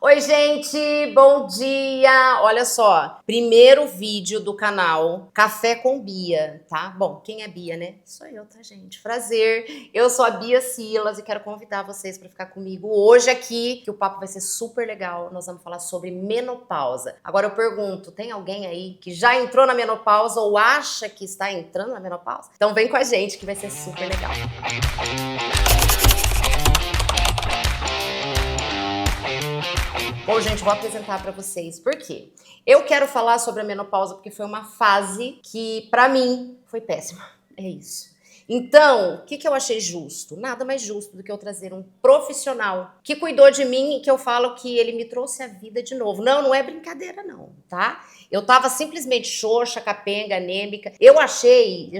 Oi, gente, bom dia! Olha só, primeiro vídeo do canal Café com Bia, tá? Bom, quem é Bia, né? Sou eu, tá, gente? Prazer, eu sou a Bia Silas e quero convidar vocês para ficar comigo hoje aqui, que o papo vai ser super legal. Nós vamos falar sobre menopausa. Agora eu pergunto, tem alguém aí que já entrou na menopausa ou acha que está entrando na menopausa? Então vem com a gente que vai ser super legal. Bom, gente, vou apresentar pra vocês. Por quê? Eu quero falar sobre a menopausa porque foi uma fase que, pra mim, foi péssima. É isso. Então, o que eu achei justo? Nada mais justo do que eu trazer um profissional que cuidou de mim e que eu falo que ele me trouxe a vida de novo. Não, não é brincadeira não, tá? Eu tava simplesmente xoxa, capenga, anêmica. Eu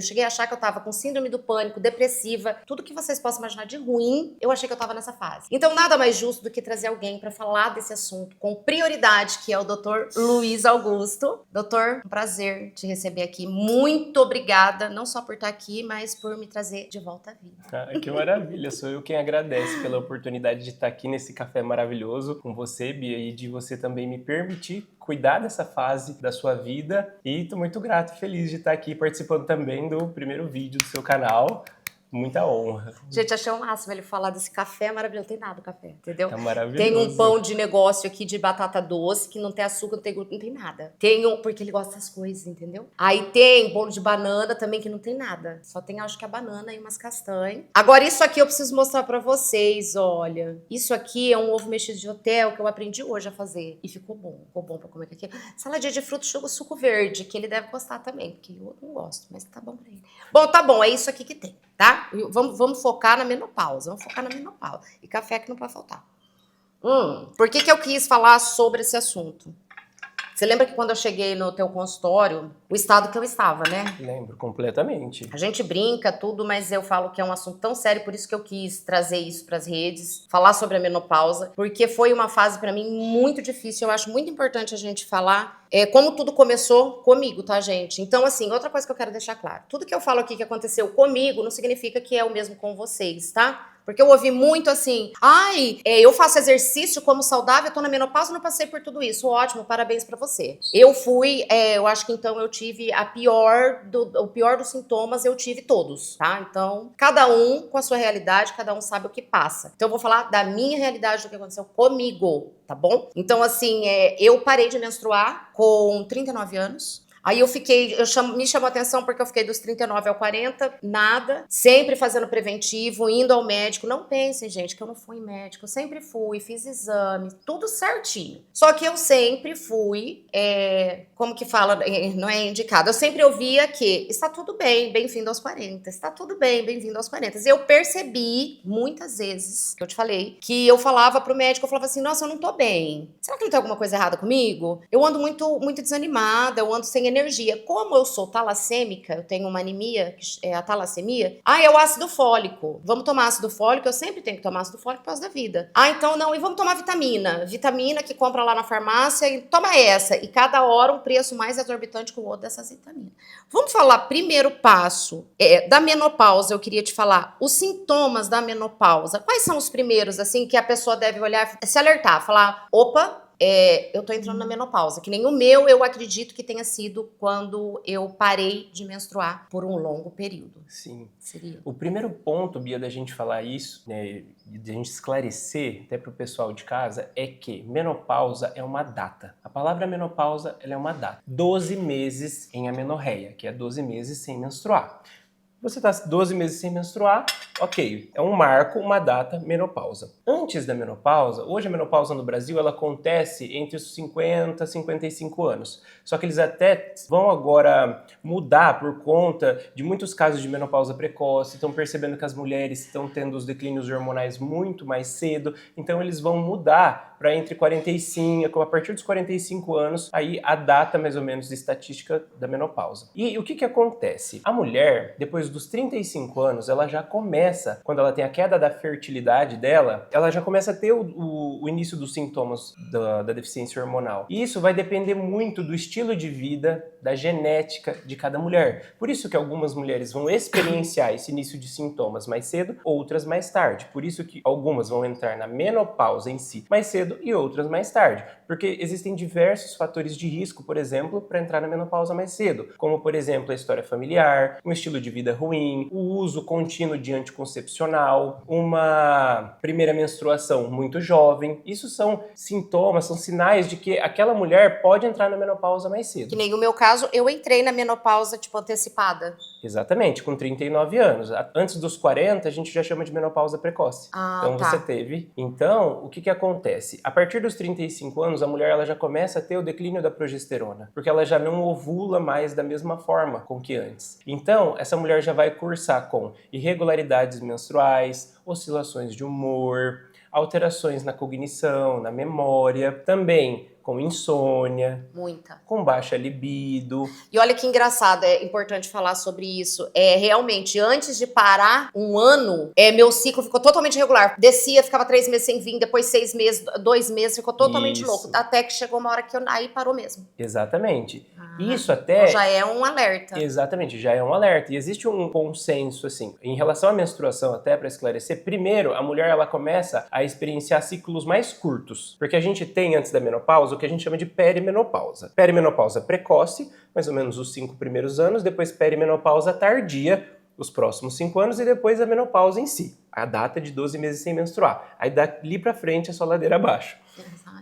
cheguei a achar que eu tava com síndrome do pânico, depressiva, tudo que vocês possam imaginar de ruim, eu achei que eu tava nessa fase. Então, nada mais justo do que trazer alguém pra falar desse assunto com prioridade, que é o Dr. Luiz Augusto. Doutor, um prazer te receber aqui. Muito obrigada, não só por estar aqui, mas por me trazer de volta à vida. Ah, que maravilha, sou eu quem agradece pela oportunidade de estar aqui nesse café maravilhoso com você, Bia, e de você também me permitir cuidar dessa fase da sua vida. E estou muito grato e feliz de estar aqui participando também do primeiro vídeo do seu canal. Muita honra. Gente, achei o máximo ele falar desse café maravilhoso. Não tem nada o café, entendeu? Tá maravilhoso. Tem um pão de negócio aqui de batata doce, que não tem açúcar, não tem glúten, não tem nada. Tem um, porque ele gosta dessas coisas, entendeu? Aí tem bolo de banana também, que não tem nada. Só tem, acho que a banana e umas castanhas. Agora, isso aqui eu preciso mostrar pra vocês, olha. Isso aqui é um ovo mexido de hotel que eu aprendi hoje a fazer. E ficou bom. Ficou bom pra comer aqui. Saladinha de frutos, suco verde, que ele deve gostar também, porque eu não gosto, mas tá bom pra ele. Bom, tá bom, é isso aqui que tem, tá? Vamos focar na menopausa. Vamos focar na menopausa. E café que não pode faltar. Por que eu quis falar sobre esse assunto? Você lembra que quando eu cheguei no teu consultório, o estado que eu estava, né? Lembro, completamente. A gente brinca tudo, mas eu falo que é um assunto tão sério, por isso que eu quis trazer isso para as redes, falar sobre a menopausa, porque foi uma fase para mim muito difícil. Eu acho muito importante a gente falar como tudo começou comigo, tá, gente? Então, assim, outra coisa que eu quero deixar claro, tudo que eu falo aqui que aconteceu comigo não significa que é o mesmo com vocês, tá? Porque eu ouvi muito assim, eu faço exercício como saudável, eu tô na menopausa, não passei por tudo isso. Ótimo, parabéns pra você. Eu fui, eu acho que então eu tive o pior dos sintomas, eu tive todos, tá? Então, cada um com a sua realidade, cada um sabe o que passa. Então eu vou falar da minha realidade, do que aconteceu comigo, tá bom? Então, assim, eu parei de menstruar com 39 anos. Aí me chamou a atenção porque eu fiquei dos 39 ao 40, nada, sempre fazendo preventivo, indo ao médico. Não pensem, gente, que eu não fui médico, eu sempre fui, fiz exame, tudo certinho. Só que eu sempre fui, como que fala, não é indicado, eu sempre ouvia que está tudo bem, bem-vindo aos 40, está tudo bem, bem-vindo aos 40. Eu percebi, muitas vezes, que eu te falei, que eu falava pro médico, eu falava assim, nossa, eu não tô bem. Será que não tem alguma coisa errada comigo? Eu ando muito, muito desanimada, eu ando sem energia. Como eu sou talassêmica, eu tenho uma anemia, que é a talassemia. É o ácido fólico. Vamos tomar ácido fólico, eu sempre tenho que tomar ácido fólico por causa da vida. Então não, e vamos tomar vitamina. Vitamina que compra lá na farmácia e toma essa. E cada hora um preço mais exorbitante que o outro dessas vitaminas. Vamos falar primeiro passo da menopausa, eu queria te falar. Os sintomas da menopausa, quais são os primeiros, assim, que a pessoa deve olhar, se alertar, falar, opa, eu tô entrando na menopausa, que nem o meu, eu acredito que tenha sido quando eu parei de menstruar por um longo período. Sim. Seria. O primeiro ponto, Bia, da gente falar isso, né, de a gente esclarecer até pro pessoal de casa, é que menopausa é uma data. A palavra menopausa, ela é uma data. 12 meses em amenorreia, que é 12 meses sem menstruar. Você tá 12 meses sem menstruar, ok, é um marco, uma data, menopausa. Antes da menopausa, hoje a menopausa no Brasil, ela acontece entre os 50 e 55 anos. Só que eles até vão agora mudar por conta de muitos casos de menopausa precoce, estão percebendo que as mulheres estão tendo os declínios hormonais muito mais cedo, então eles vão mudar para entre 45, a partir dos 45 anos, aí a data mais ou menos de estatística da menopausa. E o que acontece? A mulher, depois dos 35 anos, ela já começa, quando ela tem a queda da fertilidade dela, ela já começa a ter o início dos sintomas da deficiência hormonal. E isso vai depender muito do estilo de vida da genética de cada mulher. Por isso que algumas mulheres vão experienciar esse início de sintomas mais cedo, outras mais tarde. Por isso que algumas vão entrar na menopausa em si mais cedo e outras mais tarde. Porque existem diversos fatores de risco, por exemplo, para entrar na menopausa mais cedo. Como, por exemplo, a história familiar, um estilo de vida ruim, o uso contínuo de anticoncepcional, uma primeira menstruação muito jovem. Isso são sintomas, são sinais de que aquela mulher pode entrar na menopausa mais cedo. Que nem o meu caso, eu entrei na menopausa, tipo, antecipada. Exatamente, com 39 anos. Antes dos 40, a gente já chama de menopausa precoce. Então tá. você teve. Então, o que acontece? A partir dos 35 anos, a mulher ela já começa a ter o declínio da progesterona, porque ela já não ovula mais da mesma forma com que antes. Então, essa mulher já vai cursar com irregularidades menstruais, oscilações de humor, alterações na cognição, na memória, também com insônia, muita, com baixa libido. E olha que engraçado, é importante falar sobre isso. Realmente, antes de parar um ano, meu ciclo ficou totalmente irregular. Descia, ficava 3 meses sem vir, depois 6 meses, 2 meses, ficou totalmente louco. Até que chegou uma hora que aí parou mesmo. Exatamente. Isso até... Então já é um alerta. Exatamente, já é um alerta. E existe um consenso, assim, em relação à menstruação, até para esclarecer, primeiro, a mulher ela começa a experienciar ciclos mais curtos. Porque a gente tem, antes da menopausa, o que a gente chama de perimenopausa. Perimenopausa precoce, mais ou menos os 5 primeiros anos, depois perimenopausa tardia, os próximos 5 anos, e depois a menopausa em si. A data de 12 meses sem menstruar. Aí dali pra frente é só ladeira abaixo.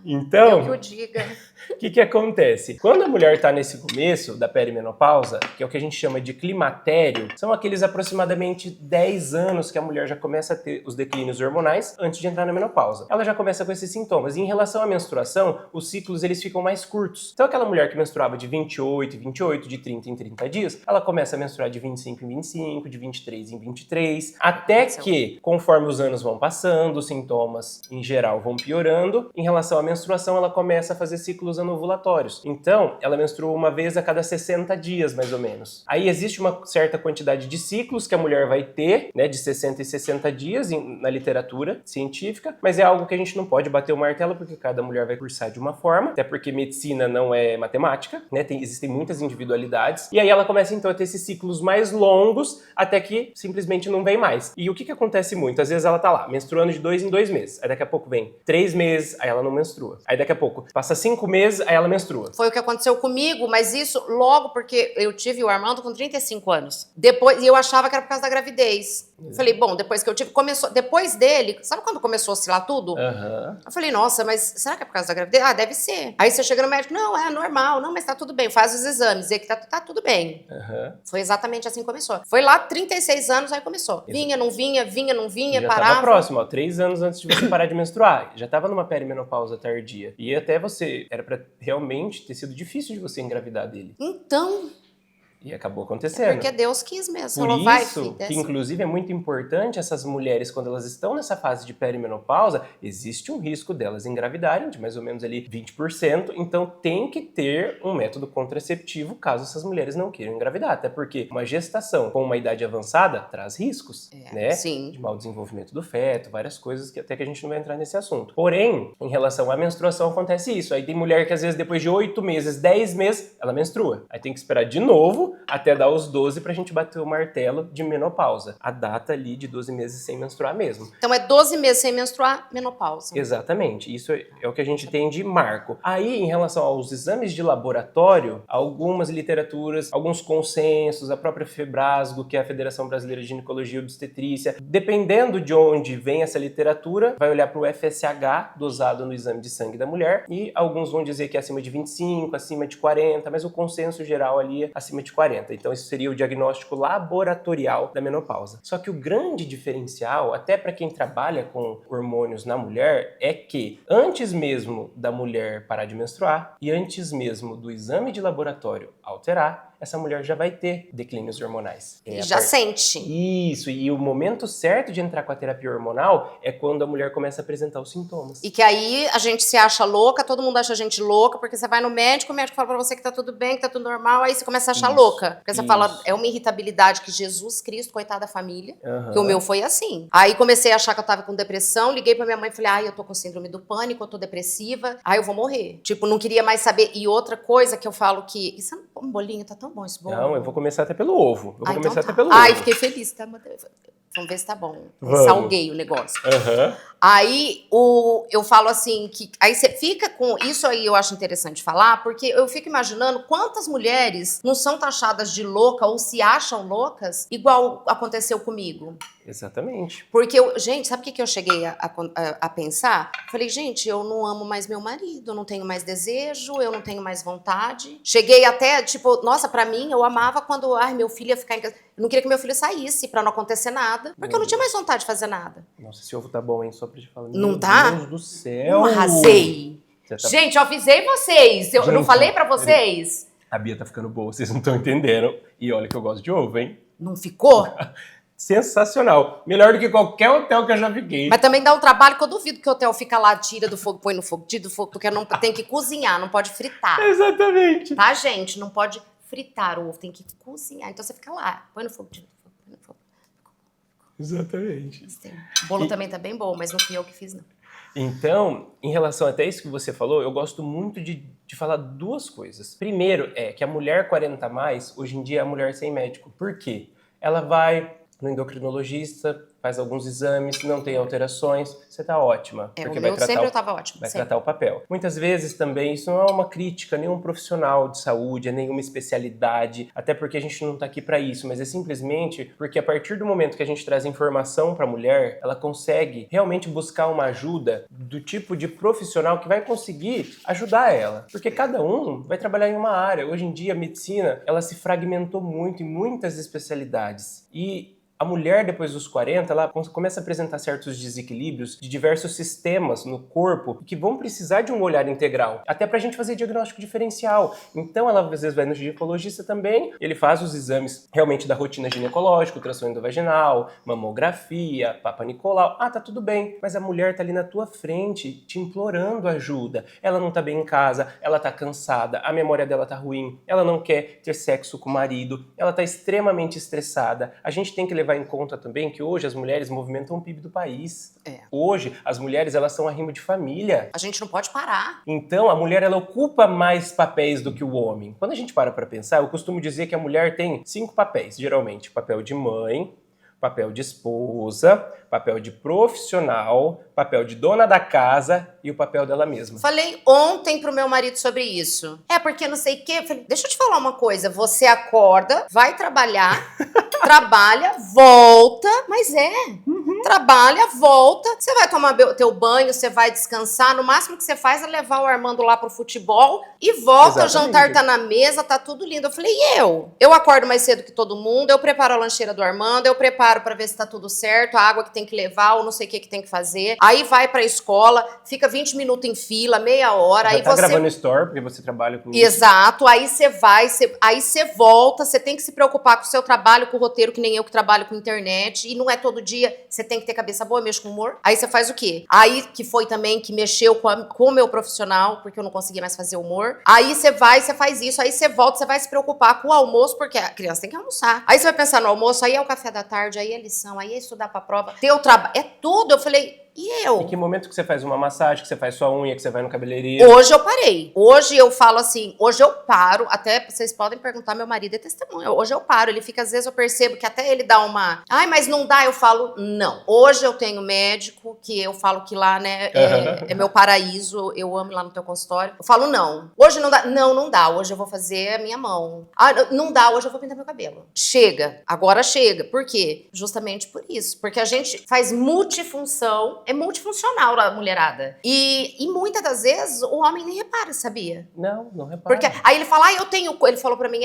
Então, é o que eu diga. O que acontece? Quando a mulher está nesse começo da perimenopausa, que é o que a gente chama de climatério, são aqueles aproximadamente 10 anos que a mulher já começa a ter os declínios hormonais antes de entrar na menopausa. Ela já começa com esses sintomas. E em relação à menstruação, os ciclos eles ficam mais curtos. Então aquela mulher que menstruava de 28 em 28, de 30 em 30 dias, ela começa a menstruar de 25 em 25, de 23 em 23, até que, conforme os anos vão passando, os sintomas em geral vão piorando. Em relação à menstruação, ela começa a fazer ciclos anovulatórios. Então, ela menstrua uma vez a cada 60 dias, mais ou menos. Aí existe uma certa quantidade de ciclos que a mulher vai ter, né, de 60 e 60 dias na literatura científica, mas é algo que a gente não pode bater o martelo, porque cada mulher vai cursar de uma forma, até porque medicina não é matemática, né, existem muitas individualidades, e aí ela começa então a ter esses ciclos mais longos, até que simplesmente não vem mais. E o que acontece muito? Às vezes ela tá lá, menstruando de 2 em 2 meses, aí daqui a pouco vem 3 meses, aí ela não menstrua. Aí daqui a pouco passa 5 meses, aí ela menstrua. Foi o que aconteceu comigo, mas isso logo porque eu tive o Armando com 35 anos. Depois, e eu achava que era por causa da gravidez. Falei, bom, depois que eu tive, começou, depois dele, sabe quando começou a oscilar tudo? Eu falei, nossa, mas será que é por causa da gravidez? Ah, deve ser. Aí você chega no médico, não, é normal, não, mas tá tudo bem, faz os exames, e que tá tudo bem. Foi exatamente assim que começou. Foi lá, 36 anos, aí começou. Vinha, não vinha, já parava. Tava próximo, ó, 3 anos antes de você parar de menstruar. Já tava numa perimenopausa tardia. E até você, era pra realmente ter sido difícil de você engravidar dele. Então... E acabou acontecendo. Porque Deus quis mesmo. Por falou, isso vai, filho, que, inclusive, é muito importante essas mulheres, quando elas estão nessa fase de perimenopausa, existe um risco delas engravidarem, de mais ou menos ali 20%, então tem que ter um método contraceptivo caso essas mulheres não queiram engravidar, até porque uma gestação com uma idade avançada traz riscos, né? Sim. De mau desenvolvimento do feto, várias coisas que até que a gente não vai entrar nesse assunto. Porém, em relação à menstruação, acontece isso. Aí tem mulher que às vezes depois de 8 meses, 10 meses, ela menstrua. Aí tem que esperar de novo até dar os 12 pra gente bater o martelo de menopausa. A data ali de 12 meses sem menstruar mesmo. Então é 12 meses sem menstruar, menopausa. Exatamente. Isso é o que a gente tem de marco. Aí, em relação aos exames de laboratório, algumas literaturas, alguns consensos, a própria Febrasgo, que é a Federação Brasileira de Ginecologia e Obstetrícia, dependendo de onde vem essa literatura, vai olhar para o FSH dosado no exame de sangue da mulher, e alguns vão dizer que é acima de 25, acima de 40, mas o consenso geral ali é acima de 40. Então isso seria o diagnóstico laboratorial da menopausa. Só que o grande diferencial, até para quem trabalha com hormônios na mulher, é que antes mesmo da mulher parar de menstruar e antes mesmo do exame de laboratório alterar, essa mulher já vai ter declínios hormonais. E já sente. Isso, e o momento certo de entrar com a terapia hormonal é quando a mulher começa a apresentar os sintomas. E que aí a gente se acha louca, todo mundo acha a gente louca, porque você vai no médico, o médico fala pra você que tá tudo bem, que tá tudo normal, aí você começa a achar louca. Porque você fala, é uma irritabilidade que Jesus Cristo, coitada da família, que o meu foi assim. Aí comecei a achar que eu tava com depressão, liguei pra minha mãe e falei, ai, eu tô com síndrome do pânico, eu tô depressiva, ai, eu vou morrer. Tipo, não queria mais saber. E outra coisa que eu falo que, você não Um bolinho, tá tão bom esse bolo. Não, eu vou começar até pelo ovo. Ai, fiquei feliz. Tá? Vamos ver se tá bom. Salguei o negócio. Aí eu falo assim, que aí você fica com... Isso aí eu acho interessante falar, porque eu fico imaginando quantas mulheres não são taxadas de louca ou se acham loucas, igual aconteceu comigo. Exatamente. Porque, gente, sabe o que eu cheguei a pensar? Falei, gente, eu não amo mais meu marido, eu não tenho mais desejo, eu não tenho mais vontade. Cheguei até, tipo, nossa, pra mim, eu amava quando, meu filho ia ficar em casa. Eu não queria que meu filho saísse pra não acontecer nada, porque eu não tinha mais vontade de fazer nada. Nossa, esse ovo tá bom, hein? Só pra te falar. Não tá? Meu Deus do céu! Eu arrasei. Tá... Gente, eu avisei vocês. Eu não falei pra vocês? A Bia tá ficando boa, vocês não estão entendendo. E olha que eu gosto de ovo, hein? Não ficou? Sensacional. Melhor do que qualquer hotel que eu já fiquei. Mas também dá um trabalho que eu duvido que o hotel fica lá, tira do fogo, põe no fogo, tira do fogo, porque não tem que cozinhar, não pode fritar. Exatamente. Tá, gente? Não pode fritar o ovo, tem que cozinhar. Então você fica lá, põe no fogo, tira do fogo, põe no fogo. Exatamente. O bolo também tá bem bom, mas não fui eu que fiz, não. Então, em relação até isso que você falou, eu gosto muito de falar duas coisas. Primeiro é que a mulher 40 mais, hoje em dia é a mulher sem médico. Por quê? Ela vai no endocrinologista, faz alguns exames, não tem alterações, você tá ótima. Porque vai tratar eu tava ótima. Vai tratar o papel. Muitas vezes também isso não é uma crítica a nenhum profissional de saúde, a nenhuma especialidade, até porque a gente não tá aqui para isso, mas é simplesmente porque a partir do momento que a gente traz informação para a mulher, ela consegue realmente buscar uma ajuda do tipo de profissional que vai conseguir ajudar ela. Porque cada um vai trabalhar em uma área. Hoje em dia a medicina, ela se fragmentou muito em muitas especialidades. E a mulher, depois dos 40, ela começa a apresentar certos desequilíbrios de diversos sistemas no corpo que vão precisar de um olhar integral, até pra gente fazer diagnóstico diferencial. Então ela às vezes vai no ginecologista também, ele faz os exames realmente da rotina ginecológica, ultrassom endovaginal, mamografia, Papa Nicolau. Tá tudo bem, mas a mulher tá ali na tua frente, te implorando ajuda. Ela não tá bem em casa, ela tá cansada, a memória dela tá ruim, ela não quer ter sexo com o marido, ela tá extremamente estressada. A gente tem que levar em conta também que hoje as mulheres movimentam o PIB do país. Hoje, as mulheres, elas são arrimo de família. A gente não pode parar. Então, a mulher, ela ocupa mais papéis do que o homem. Quando a gente para pensar, eu costumo dizer que a mulher tem 5 papéis, geralmente. Papel de mãe, papel de esposa, papel de profissional, papel de dona da casa e o papel dela mesma. Falei ontem pro meu marido sobre isso. Porque não sei o quê. Falei, deixa eu te falar uma coisa. Você acorda, vai trabalhar, trabalha, volta, mas trabalha, volta, você vai tomar teu banho, você vai descansar, no máximo que você faz é levar o Armando lá pro futebol e volta, o jantar tá na mesa, tá tudo lindo. Eu falei, e eu? Eu acordo mais cedo que todo mundo, eu preparo a lancheira do Armando, eu preparo pra ver se tá tudo certo, a água que tem que levar, ou não sei o que tem que fazer. Aí vai pra escola, fica 20 minutos em fila, meia hora, aí tá gravando story, porque você trabalha com isso. Exato, aí você vai, aí você volta, você tem que se preocupar com o seu trabalho, com o roteiro, que nem eu que trabalho com internet, e não é todo dia, você tem que ter cabeça boa, mexo com humor. Aí você faz o quê? Aí que foi também que mexeu com o meu profissional, porque eu não conseguia mais fazer humor. Aí você vai, você faz isso, aí você volta, você vai se preocupar com o almoço, porque a criança tem que almoçar. Aí você vai pensar no almoço, aí é o café da tarde, aí é lição, aí é estudar pra prova, teu trabalho, é tudo. Eu falei, e eu? Em que momento que você faz uma massagem, que você faz sua unha, que você vai no cabeleireiro? Hoje eu parei. Hoje eu falo assim, hoje eu paro, até vocês podem perguntar, meu marido é testemunha. Hoje eu paro, ele fica, às vezes eu percebo que até ele dá uma, mas não dá, eu falo, não. Hoje eu tenho médico, que eu falo que lá, né, é meu paraíso, eu amo lá no teu consultório. Eu falo, não. Hoje não dá. Não, não dá. Hoje eu vou fazer a minha mão. Não dá, hoje eu vou pintar meu cabelo. Chega. Agora chega. Por quê? Justamente por isso. Porque a gente faz multifunção. É multifuncional a mulherada. E muitas das vezes o homem nem repara, sabia? Não repara. Porque aí ele fala, ele falou pra mim,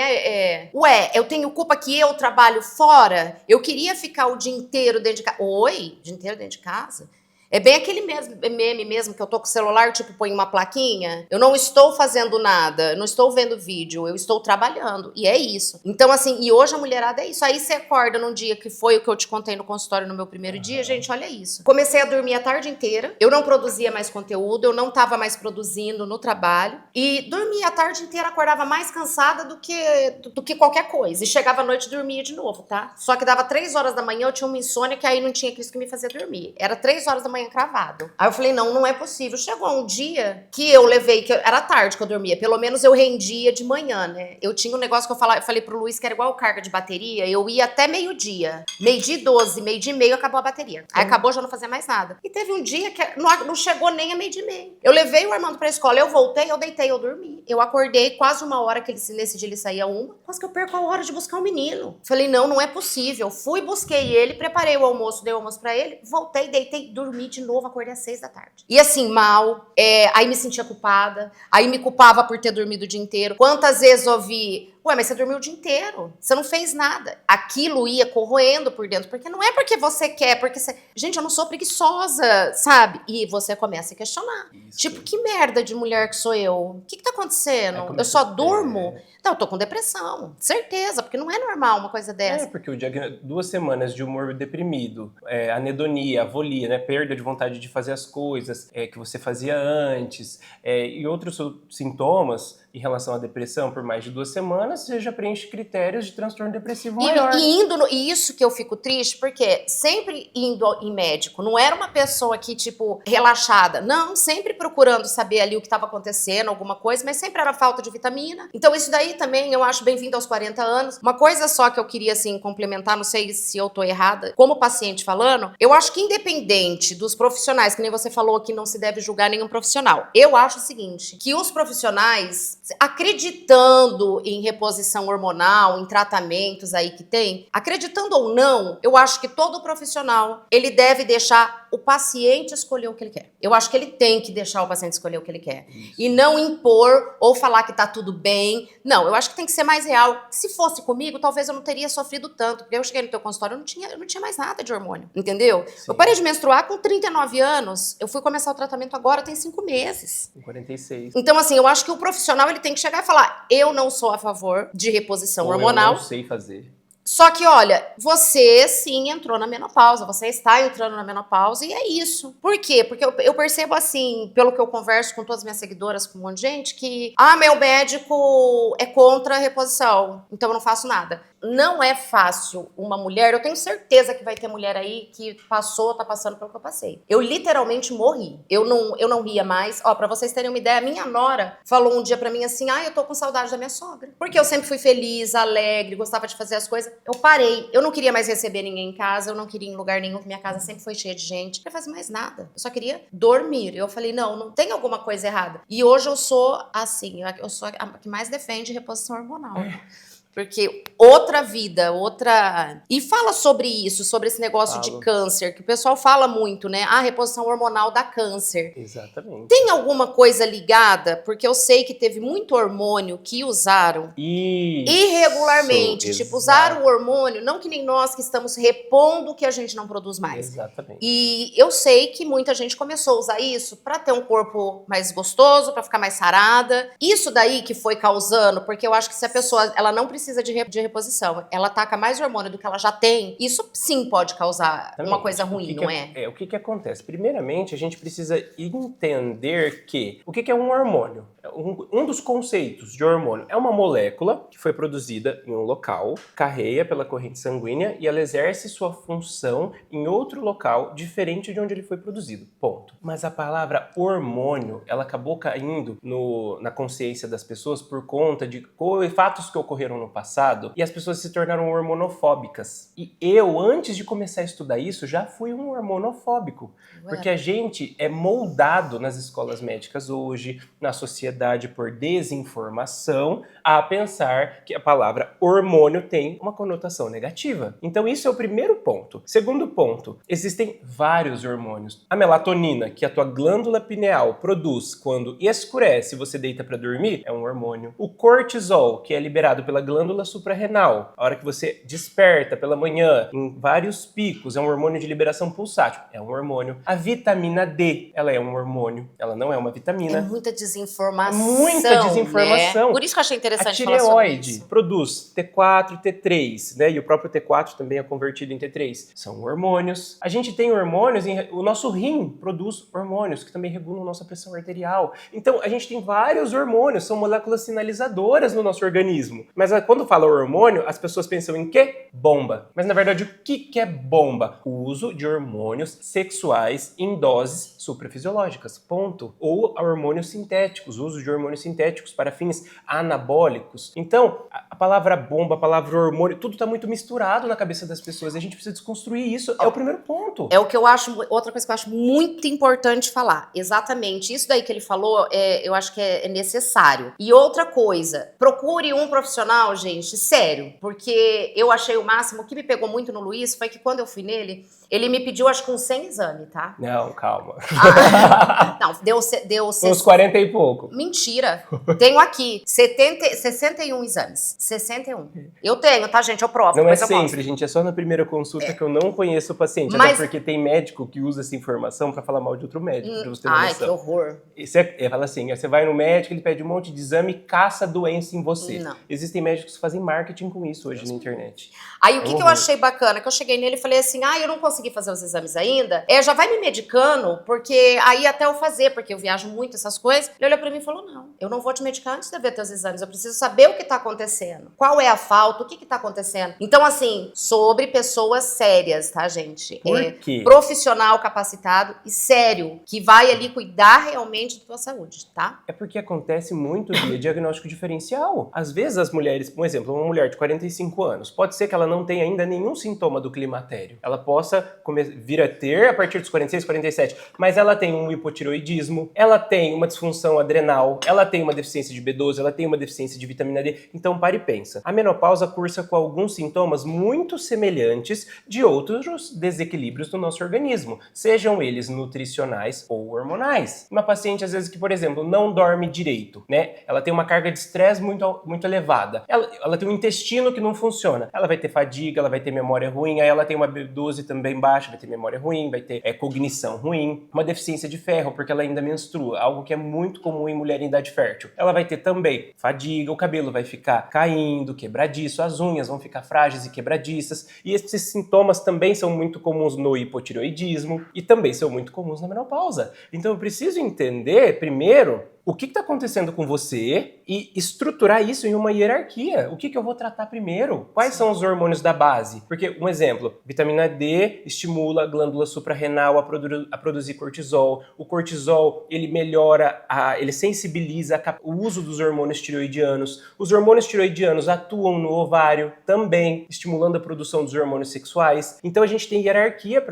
eu tenho culpa que eu trabalho fora? Eu queria ficar o dia inteiro dentro de casa. Oi? O dia inteiro dentro de casa? É bem aquele meme mesmo, que eu tô com o celular, tipo, põe uma plaquinha. Eu não estou fazendo nada, não estou vendo vídeo, eu estou trabalhando. E é isso. Então, assim, e hoje a mulherada é isso. Aí você acorda num dia que foi o que eu te contei no consultório no meu primeiro dia, gente, olha isso. Comecei a dormir a tarde inteira, eu não produzia mais conteúdo, eu não tava mais produzindo no trabalho. E dormia a tarde inteira, acordava mais cansada do que qualquer coisa. E chegava à noite e dormia de novo, tá? Só que dava 3 horas da manhã, eu tinha uma insônia que aí não tinha isso que me fazia dormir. Era 3 horas da manhã, manhã cravado. Aí eu falei, não é possível. Chegou um dia que eu levei, era tarde que eu dormia, pelo menos eu rendia de manhã, né? Eu tinha um negócio que eu falei pro Luiz que era igual carga de bateria, eu ia até meio-dia. Meio-dia e 12, meio-dia e meio acabou a bateria. Aí acabou, já não fazia mais nada. E teve um dia que não chegou nem a meio-dia e meio. Eu levei o Armando pra escola, eu voltei, eu deitei, eu dormi. Eu acordei quase uma hora, que nesse dia ele saía uma, quase que eu perco a hora de buscar o menino. Falei, não é possível. Fui, busquei ele, preparei o almoço, dei o almoço pra ele, voltei, deitei, dormi de novo, acordei às 6 da tarde. E assim, mal, aí me sentia culpada, aí me culpava por ter dormido o dia inteiro. Quantas vezes ouvi, ué, mas você dormiu o dia inteiro, você não fez nada. Aquilo ia corroendo por dentro, porque não é porque você quer, porque você... Gente, eu não sou preguiçosa, sabe? E você começa a questionar. Isso. Tipo, que merda de mulher que sou eu? O que tá acontecendo? Eu só durmo? Não, eu tô com depressão, certeza, porque não é normal uma coisa dessa. Porque o 2 semanas de humor deprimido, anedonia, avolia, né, perda de vontade de fazer as coisas que você fazia antes, e outros sintomas em relação à depressão por mais de 2 semanas, você já preenche critérios de transtorno depressivo maior. E isso que eu fico triste, porque sempre indo em médico, não era uma pessoa que, tipo, relaxada. Não, sempre procurando saber ali o que estava acontecendo, alguma coisa, mas sempre era falta de vitamina. Então isso daí também eu acho bem-vindo aos 40 anos. Uma coisa só que eu queria, assim, complementar, não sei se eu tô errada, como paciente falando, eu acho que independente dos profissionais, que nem você falou que não se deve julgar nenhum profissional, eu acho o seguinte, que os profissionais, acreditando em reposição hormonal, em tratamentos aí que tem, acreditando ou não, eu acho que todo profissional, ele deve deixar o paciente escolher o que ele quer. Eu acho que ele tem que deixar o paciente escolher o que ele quer. Isso. E não impor ou falar que tá tudo bem. Não, eu acho que tem que ser mais real. Se fosse comigo, talvez eu não teria sofrido tanto, porque eu cheguei no teu consultório, eu não tinha mais nada de hormônio, entendeu? Sim. Eu parei de menstruar com 39 anos, eu fui começar o tratamento agora, tem 5 meses. Com 46. Então, assim, eu acho que o profissional, ele tem que chegar e falar, eu não sou a favor de reposição hormonal. Eu não sei fazer. Só que, olha, você sim entrou na menopausa, você está entrando na menopausa e é isso. Por quê? Porque eu percebo assim, pelo que eu converso com todas as minhas seguidoras, com um monte de gente, que, meu médico é contra a reposição, então eu não faço nada. Não é fácil uma mulher, eu tenho certeza que vai ter mulher aí que tá passando pelo que eu passei. Eu literalmente morri. Eu não ria mais. Ó, pra vocês terem uma ideia, a minha nora falou um dia pra mim assim, eu tô com saudade da minha sogra. Porque eu sempre fui feliz, alegre, gostava de fazer as coisas. Eu parei. Eu não queria mais receber ninguém em casa, eu não queria ir em lugar nenhum, minha casa sempre foi cheia de gente. Eu não queria fazer mais nada. Eu só queria dormir. Eu falei, não tem alguma coisa errada. E hoje eu sou assim, eu sou a que mais defende reposição hormonal. Porque outra vida, outra... E fala sobre isso, sobre esse negócio de câncer, que o pessoal fala muito, né? A reposição hormonal dá câncer. Exatamente. Tem alguma coisa ligada? Porque eu sei que teve muito hormônio que usaram irregularmente. Tipo, usaram o hormônio, não que nem nós que estamos repondo o que a gente não produz mais. Exatamente. E eu sei que muita gente começou a usar isso pra ter um corpo mais gostoso, pra ficar mais sarada. Isso daí que foi causando, porque eu acho que se a pessoa, ela não precisa de reposição, ela taca mais hormônio do que ela já tem, isso sim pode causar uma coisa ruim, não é? O que acontece? Primeiramente, a gente precisa entender que o que é um hormônio? Um dos conceitos de hormônio é uma molécula que foi produzida em um local, carreia pela corrente sanguínea e ela exerce sua função em outro local diferente de onde ele foi produzido. Ponto. Mas a palavra hormônio, ela acabou caindo na consciência das pessoas por conta de fatos que ocorreram no passado e as pessoas se tornaram hormonofóbicas. E eu, antes de começar a estudar isso, já fui um hormonofóbico. Porque a gente é moldado nas escolas médicas hoje, na sociedade por desinformação, a pensar que a palavra hormônio tem uma conotação negativa. Então isso é o primeiro ponto. Segundo ponto, existem vários hormônios. A melatonina, que a tua glândula pineal produz quando escurece e você deita para dormir, é um hormônio. O cortisol, que é liberado pela glândula suprarrenal, a hora que você desperta pela manhã, em vários picos, é um hormônio de liberação pulsátil, é um hormônio. A vitamina D, ela é um hormônio, ela não é uma vitamina. É muita desinformação. Muita desinformação. Né? Por isso que eu achei interessante falar sobre isso. A tireoide produz T4 e T3, né? E o próprio T4 também é convertido em T3. São hormônios. A gente tem hormônios, o nosso rim produz hormônios que também regulam nossa pressão arterial. Então, a gente tem vários hormônios, são moléculas sinalizadoras no nosso organismo. Mas quando fala hormônio, as pessoas pensam em quê? Bomba. Mas na verdade, o que é bomba? O uso de hormônios sexuais em doses suprafisiológicas, ponto. Ou hormônios sintéticos, o uso de hormônios sintéticos para fins anabólicos. Então, a palavra bomba, a palavra hormônio, tudo está muito misturado na cabeça das pessoas. A gente precisa desconstruir isso, é o primeiro ponto. É o que eu acho, outra coisa que eu acho muito importante falar. Exatamente, isso daí que ele falou, eu acho que é necessário. E outra coisa, procure um profissional, gente, sério, porque eu achei o máximo. O que me pegou muito no Luiz foi que quando eu fui nele, ele me pediu acho que uns 100 exames, tá? Não, calma. Não, deu uns 40 e pouco. Mentira. Tenho aqui 61 exames. 61. Eu tenho, tá, gente? Eu provo. Não é sempre, gente. É só na primeira consulta que eu não conheço o paciente. Até porque tem médico que usa essa informação pra falar mal de outro médico. Pra você ter uma noção. Que horror. Ele fala assim, você vai no médico, ele pede um monte de exame e caça doença em você. Não. Existem médicos que fazem marketing com isso hoje na internet. Aí o que eu achei bacana, que eu cheguei nele e falei assim, eu não consegui fazer os exames ainda, já vai me medicando, porque aí até eu fazer, porque eu viajo muito, essas coisas. Ele olhou pra mim e falou, não, eu não vou te medicar antes de ver teus exames, eu preciso saber o que tá acontecendo, qual é a falta, o que tá acontecendo. Então, assim, sobre pessoas sérias, tá, gente? Por quê? Profissional capacitado e sério, que vai ali cuidar realmente da tua saúde, tá? É porque acontece muito via diagnóstico diferencial. Às vezes as mulheres, por exemplo, uma mulher de 45 anos, pode ser que ela não tenha ainda nenhum sintoma do climatério. Ela possa vir a ter a partir dos 46, 47, mas ela tem um hipotireoidismo, ela tem uma disfunção adrenal, ela tem uma deficiência de B12, ela tem uma deficiência de vitamina D. Então pare e pensa. A menopausa cursa com alguns sintomas muito semelhantes de outros desequilíbrios do nosso organismo, sejam eles nutricionais ou hormonais. Uma paciente, às vezes, que, por exemplo, não dorme direito, né? Ela tem uma carga de estresse muito elevada. Ela tem um intestino que não funciona. Ela vai ter fadiga, ela vai ter memória ruim, aí ela tem uma B12 também baixa, vai ter memória ruim, vai ter cognição ruim, uma deficiência de ferro, porque ela ainda menstrua, algo que é muito comum em mulher em idade fértil. Ela vai ter também fadiga, o cabelo vai ficar caindo, quebradiço, as unhas vão ficar frágeis e quebradiças, e esses sintomas também são muito comuns no hipotireoidismo e também são muito comuns na menopausa. Então eu preciso entender, primeiro, o que está acontecendo com você e estruturar isso em uma hierarquia. O que eu vou tratar primeiro? Quais são os hormônios da base? Porque, um exemplo, vitamina D estimula a glândula suprarrenal a produzir cortisol. O cortisol, ele melhora, ele sensibiliza o uso dos hormônios tireoidianos. Os hormônios tireoidianos atuam no ovário também, estimulando a produção dos hormônios sexuais. Então a gente tem hierarquia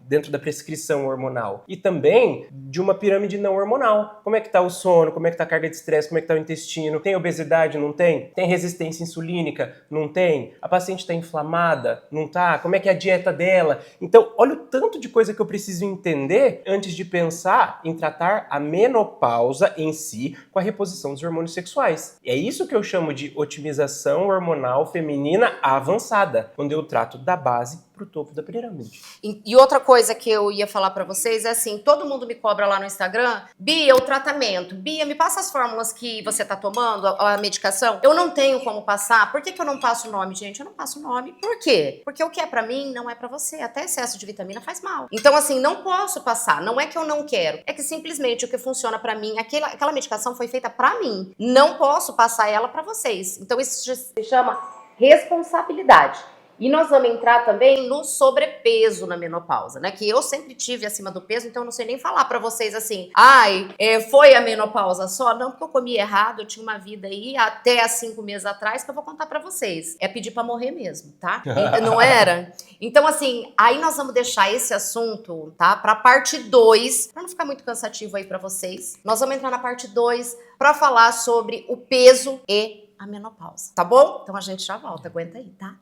dentro da prescrição hormonal. E também de uma pirâmide não hormonal. Como é que está o sono, como é que tá a carga de estresse, como é que tá o intestino, tem obesidade, não tem? Tem resistência insulínica, não tem? A paciente está inflamada, não tá? Como é que é a dieta dela? Então, olha o tanto de coisa que eu preciso entender antes de pensar em tratar a menopausa em si com a reposição dos hormônios sexuais. É isso que eu chamo de otimização hormonal feminina avançada, quando eu trato da base pro topo da pirâmide. E outra coisa que eu ia falar pra vocês é assim, todo mundo me cobra lá no Instagram, Bia, o tratamento, Bia, me passa as fórmulas que você tá tomando, a medicação. Eu não tenho como passar. Por que eu não passo o nome, gente? Eu não passo o nome. Por quê? Porque o que é pra mim não é pra você. Até excesso de vitamina faz mal. Então, assim, não posso passar. Não é que eu não quero. É que simplesmente o que funciona pra mim, aquela medicação foi feita pra mim. Não posso passar ela pra vocês. Então, isso se chama responsabilidade. E nós vamos entrar também no sobrepeso na menopausa, né? Que eu sempre tive acima do peso, então eu não sei nem falar pra vocês assim, foi a menopausa só? Não, porque eu comi errado, eu tinha uma vida aí até há 5 meses atrás que eu vou contar pra vocês. É pedir pra morrer mesmo, tá? Não era? Então, assim, aí nós vamos deixar esse assunto, tá? Pra parte 2, pra não ficar muito cansativo aí pra vocês. Nós vamos entrar na parte 2 pra falar sobre o peso e a menopausa, tá bom? Então a gente já volta, aguenta aí, tá?